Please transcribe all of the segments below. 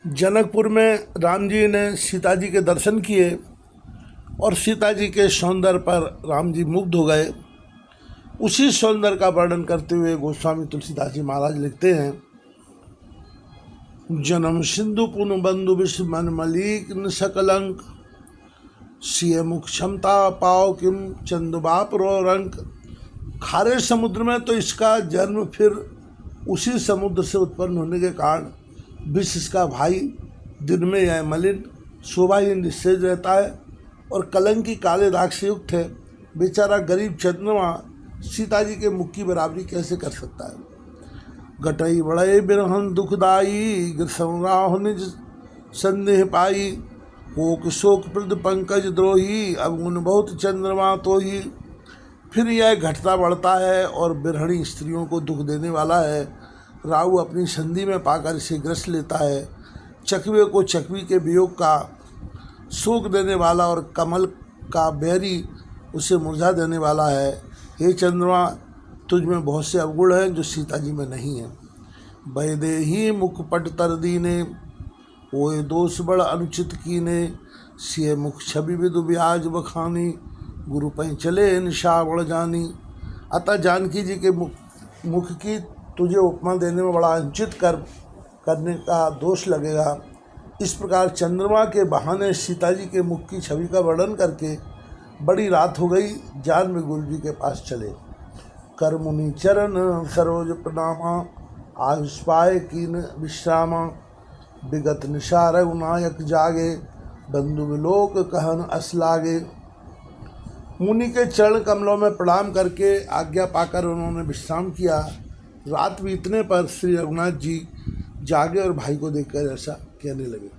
जनकपुर में राम जी ने सीता जी के दर्शन किए और सीता जी के सौंदर्य पर राम जी मुग्ध हो गए। उसी सौंदर्य का वर्णन करते हुए गोस्वामी तुलसीदास जी महाराज लिखते हैं, जन्म सिंधु पुन बंधु विश्व मन मलिक न सकलंक, सिय मुख क्षमता पाओ किम चंदबाप रो रंक। खारे समुद्र में तो इसका जन्म फिर उसी समुद्र से उत्पन्न होने के कारण विष इसका भाई, दिन में यह मलिन, शोभा ही निस्तेज रहता है और कलंकी काले दाग से युक्त है। बेचारा गरीब चंद्रमा सीता जी के मुख की बराबरी कैसे कर सकता है। गटई बड़े बिरहन दुखदाई, ग्रसराह निज संदेह पाई, कोक शोक प्रद पंकज द्रोही, अवगुण बहुत चंद्रमा तो ही। फिर यह घटता बढ़ता है और बिरहणी स्त्रियों को दुख देने वाला है। राहु अपनी संधि में पाकर इसे ग्रस लेता है। चकवे को चकवी के वियोग का शोक देने वाला और कमल का बैरी उसे मुरझा देने वाला है। हे चंद्रमा, तुझ में बहुत से अवगुण हैं जो सीता जी में नहीं है। बैदे ही मुख पट तर दीने, ओए दोष बड़ अनुचित कीने, सिय मुख छवि विदु ब्याज बखानी, गुरु पै चले निशा बड़ जानी। अतः जानकी जी के मुख की तुझे उपमा देने में बड़ा अनुचित करने का दोष लगेगा। इस प्रकार चंद्रमा के बहाने सीता जी के मुख की छवि का वर्णन करके बड़ी रात हो गई, जान में गुरु जी के पास चले। कर मुनि चरण सरोज प्रणामा, आयुष पाए कीन विश्रामा, विगत निशा रघुनायक जागे, बंधु विलोक कहन अस लागे। मुनि के चरण कमलों में प्रणाम करके आज्ञा पाकर उन्होंने विश्राम किया। रात बीतने पर श्री रघुनाथ जी जागे और भाई को देखकर ऐसा कहने लगे,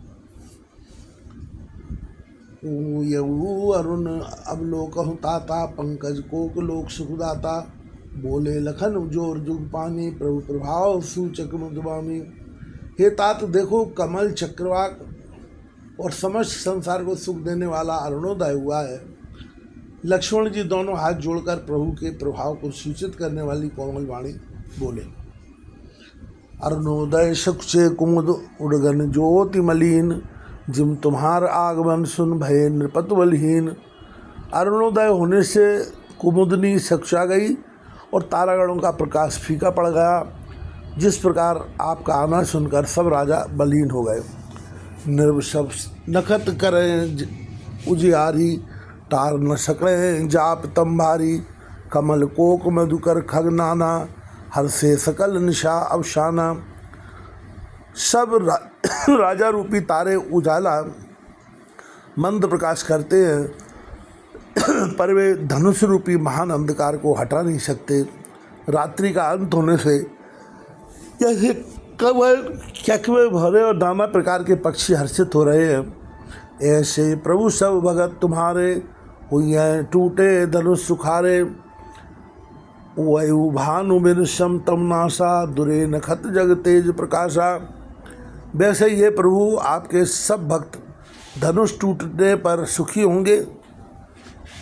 यऊ अरुण अवलोकहु ताता, पंकज कोक लोक सुखदाता, बोले लखन जोर जुग पानी, प्रभु प्रभाव सूचक मुद्वामी। हे तात, देखो कमल चक्रवाक और समस्त संसार को सुख देने वाला अरुणोदय हुआ है। लक्ष्मण जी दोनों हाथ जोड़कर प्रभु के प्रभाव को सूचित करने वाली कोमल वाणी बोले, अरुणोदय सुखे कुमुद उड़गन ज्योति मलिन, जिम तुम्हार आगमन सुन भये नृपत बलहीन। अरुणोदय होने से कुमुदनी सक्षा गई और तारागणों का प्रकाश फीका पड़ गया। जिस प्रकार आपका आना सुनकर सब राजा बलहीन हो गए। निर्वशब नखत करें उजियारी, टार न सकें जाप तम भारी, कमल कोक मधुकर खगनाना, हर से सकल निशा अवसाना। सब राजा रूपी तारे उजाला मंद प्रकाश करते हैं, पर वे धनुष रूपी महान अंधकार को हटा नहीं सकते। रात्रि का अंत होने से जैसे कवल चकवे भरे और नाना प्रकार के पक्षी हर्षित हो रहे हैं, ऐसे प्रभु सब भगत तुम्हारे, हुई हैं टूटे धनुष सुखारे। वयु भानु बिनसम तम नासा, दुरे नखत जग तेज प्रकाशा। वैसे ये प्रभु आपके सब भक्त धनुष टूटने पर सुखी होंगे।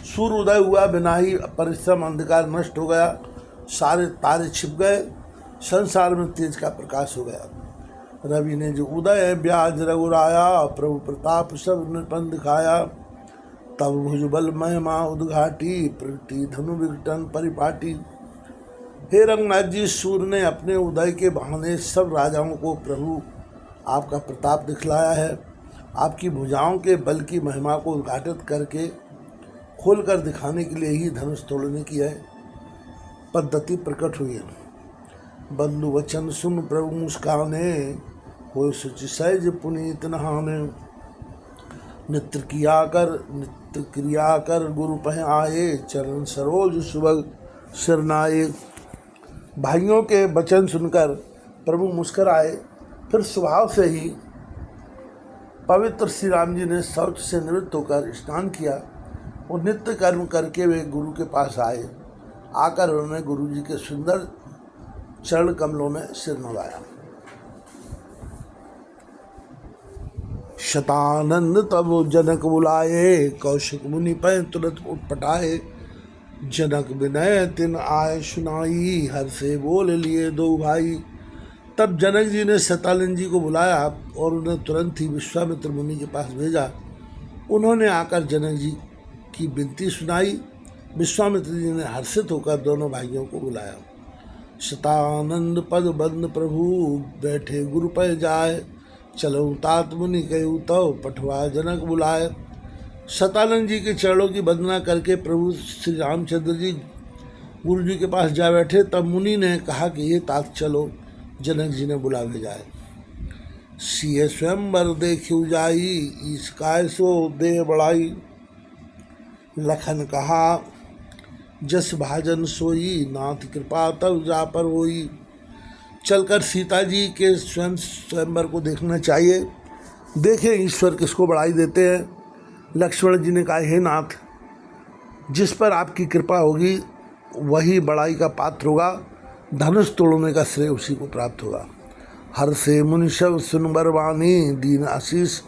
सूर्य उदय हुआ बिना ही परिश्रम, अंधकार नष्ट हो गया, सारे तारे छिप गए, संसार में तेज का प्रकाश हो गया। रवि ने जो उदय ब्याज रघुराया, प्रभु प्रताप सब निपन दिखाया। तब भुजबल महिमा उद्घाटी, प्रगति धनु विघटन परिपाटी। हे रंगनाथ जी, सूर्य ने अपने उदय के बहाने सब राजाओं को प्रभु आपका प्रताप दिखलाया है। आपकी भुजाओं के बल की महिमा को उद्घाटित करके खोलकर दिखाने के लिए ही धनुष तोड़ने की है पद्धति प्रकट हुई है। बंधु वचन सुन प्रभु मुस्काने, हो सुचि सहज पुनीत नहाने। नित्य क्रिया कर गुरु पह आए, चरण सरोज सुभग शरणाए। भाइयों के वचन सुनकर प्रभु मुस्कुराए। फिर स्वभाव से ही पवित्र श्री राम जी ने शौच से निवृत्त होकर स्नान किया और नित्य कर्म करके वे गुरु के पास आए। आकर उन्होंने गुरु जी के सुंदर चरण कमलों में सिर नवाया। शतानंद तब जनक बुलाए, कौशिक मुनि पै तुरंत उठ पटाए। जनक विनय तिन आय सुनाई, हर से बोल लिए दो भाई, तब जनक जी ने शतानंद जी को बुलाया और उन्हें तुरंत ही विश्वामित्र मुनि के पास भेजा। उन्होंने आकर जनक जी की विनती सुनाई। विश्वामित्र जी ने हर्षित होकर दोनों भाइयों को बुलाया। शतानंद पद बंद प्रभु बैठे गुरु पर जाए, चलो तात मुनि कहू तो पठवा जनक बुलाए। शतानंद जी के चरणों की वंदना करके प्रभु श्री रामचंद्र जी गुरु जी के पास जा बैठे। तब मुनि ने कहा कि ये तात चलो, जनक जी ने बुला भेजाए। सिय स्वयंवर देखियो जाई, ईसकाय सो देह बढ़ाई। लखन कहा जस भाजन सोई, नाथ कृपा तब जा पर होई। चलकर सीता जी के स्वयंवर को देखना चाहिए। देखें ईश्वर किसको बढ़ाई देते हैं। लक्ष्मण जी ने कहा हे नाथ, जिस पर आपकी कृपा होगी वही बड़ाई का पात्र होगा, धनुष तोड़ने का श्रेय उसी को प्राप्त होगा। हर से मुनिशव सुन बरवानी, दीन आशीष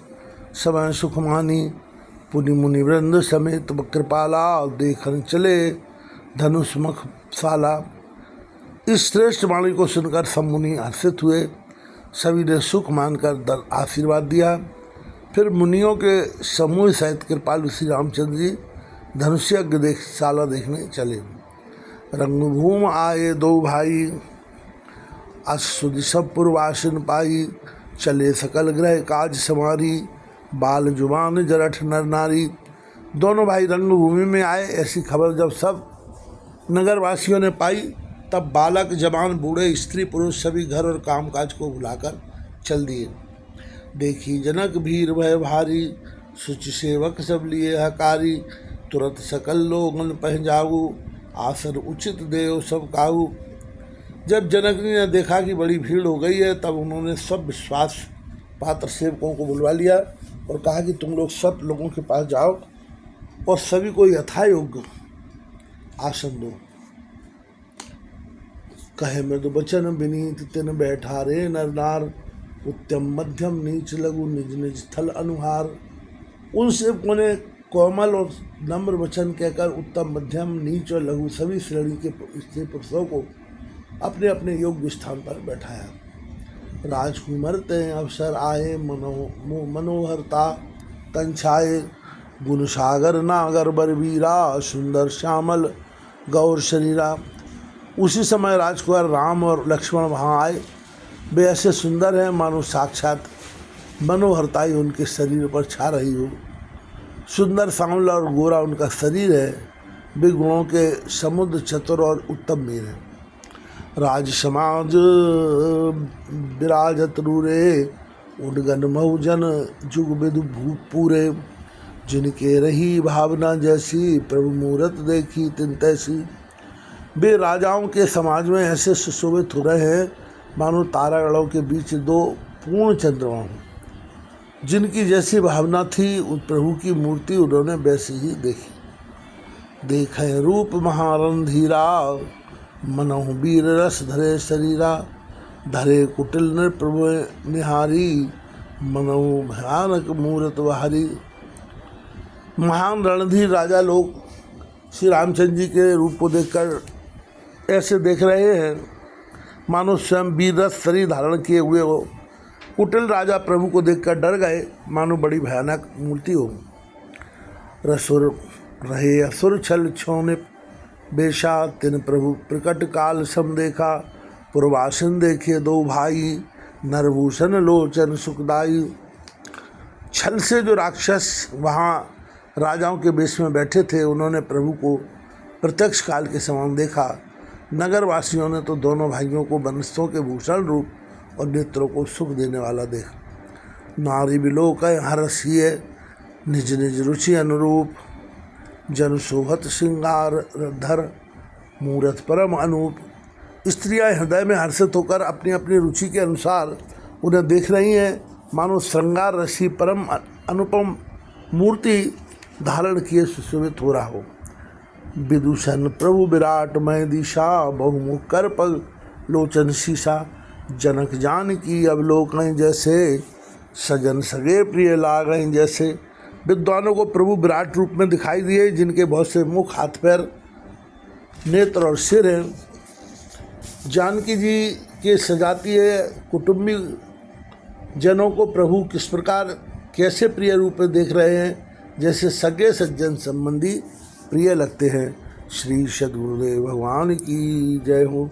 समय सुखमानी। पुनि मुनि वृंद समेत कृपाला, देखन चले धनुष मुख साला। इस श्रेष्ठ वाणी को सुनकर सब मुनि हर्षित हुए। सभी ने सुख मानकर आशीर्वाद दिया। फिर मुनियों के समूह सहित कृपालु श्री रामचंद्र जी धनुष्यज्ञ साला देखने चले। रंगभूम आए दो भाई, अशुद्धि सब पूर्वासन पाई। चले सकल ग्रह काज समारी, बाल जुबान जरठ नर नारी। दोनों भाई रंगभूमि में आए। ऐसी खबर जब सब नगरवासियों ने पाई, तब बालक जवान बूढ़े स्त्री पुरुष सभी घर और कामकाज को भुलाकर चल दिए। देखी जनक भीर भय भारी, सुचि सेवक सब लिए हकारी। तुरंत सकल लोगन पह जाऊ, आसन उचित देव सब काऊ। जब जनक जी ने देखा कि बड़ी भीड़ हो गई है, तब उन्होंने सब विश्वास पात्र सेवकों को बुलवा लिया और कहा कि तुम लोग सब लोगों के पास जाओ और सभी को यथायोग्य आसन दो। कहे में तो वचन विनीत तिन बैठा रे नर नार। उत्तम मध्यम नीच लघु निज निज स्थल अनुहार। उन सेवकों ने कोमल और नम्र वचन कहकर उत्तम मध्यम नीच और लघु सभी श्रेणी के स्त्री पुरुषों को अपने अपने योग्य स्थान पर बैठाया। राजकुमार ते अवसर आए, मनोहरता तन छाए। गुण सागर नागर बरबीरा, सुंदर श्यामल गौर शरीरा। उसी समय राजकुमार राम और लक्ष्मण वहाँ आए। वे ऐसे सुंदर हैं मानो साक्षात मनोहरता ही उनके शरीर पर छा रही हो। सुंदर सांवला और गोरा उनका शरीर है। वे गुणों के समुद्र चतुर और उत्तम वीर हैं। राज समाज विराजत रूरे, उडगन महुजन जुग विदु भूप पूरे। जिनके रही भावना जैसी, प्रभु मूरत देखी तिन तैसी। वे राजाओं के समाज में ऐसे सुशोभित हो रहे हैं मानो तारागणों के बीच दो पूर्ण चंद्रमा हों। जिनकी जैसी भावना थी उस प्रभु की मूर्ति उन्होंने वैसी ही देखी। देखें रूप महारंधीरा, मनहु वीर रस धरे शरीरा। धरे कुटिल नृ प्रभु निहारी, मनहु भयानक मूर्त बहारी। महान रणधीर राजा लोग श्री रामचंद्र जी के रूप को देखकर ऐसे देख रहे हैं मानो स्वयं वीर रस शरीर धारण किए हुए हो। कुटिल राजा प्रभु को देखकर डर गए मानो बड़ी भयानक मूर्ति हो। रसुर रहे असुर छल छोने बेशा, तिन प्रभु प्रकट काल सम देखा। पूर्वासन देखे दो भाई, नरभूषण लोचन सुखदाई। छल से जो राक्षस वहाँ राजाओं के बेश में बैठे थे, उन्होंने प्रभु को प्रत्यक्ष काल के समान देखा। नगरवासियों ने तो दोनों भाइयों को वनस्थों के भूषण रूप और नेत्रों को सुख देने वाला देखा। नारी विलोक हरसिए, निज निज रुचि अनुरूप। जन शोभत श्रृंगार धर, मूरत परम अनूप। स्त्रियां हृदय में हर्षित होकर अपनी अपनी रुचि के अनुसार उन्हें देख रही हैं मानो श्रृंगार रसी परम अनुपम मूर्ति धारण किए सुशोभित हो रहा हो। विदूषण प्रभु विराट मय दिशा, बहुमुख कर पग लोचन शीशा। जनक जान की अवलोकन जैसे, सजन सगे प्रिय लागें जैसे। विद्वानों को प्रभु विराट रूप में दिखाई दिए, जिनके बहुत से मुख, हाथ पैर, नेत्र और सिर हैं। जानकी जी के सजातीय कुटुंबी जनों को प्रभु किस प्रकार कैसे प्रिय रूप में देख रहे हैं, जैसे सगे सज्जन संबंधी प्रिय लगते हैं। श्री सद्गुरुदेव भगवान की जय हो।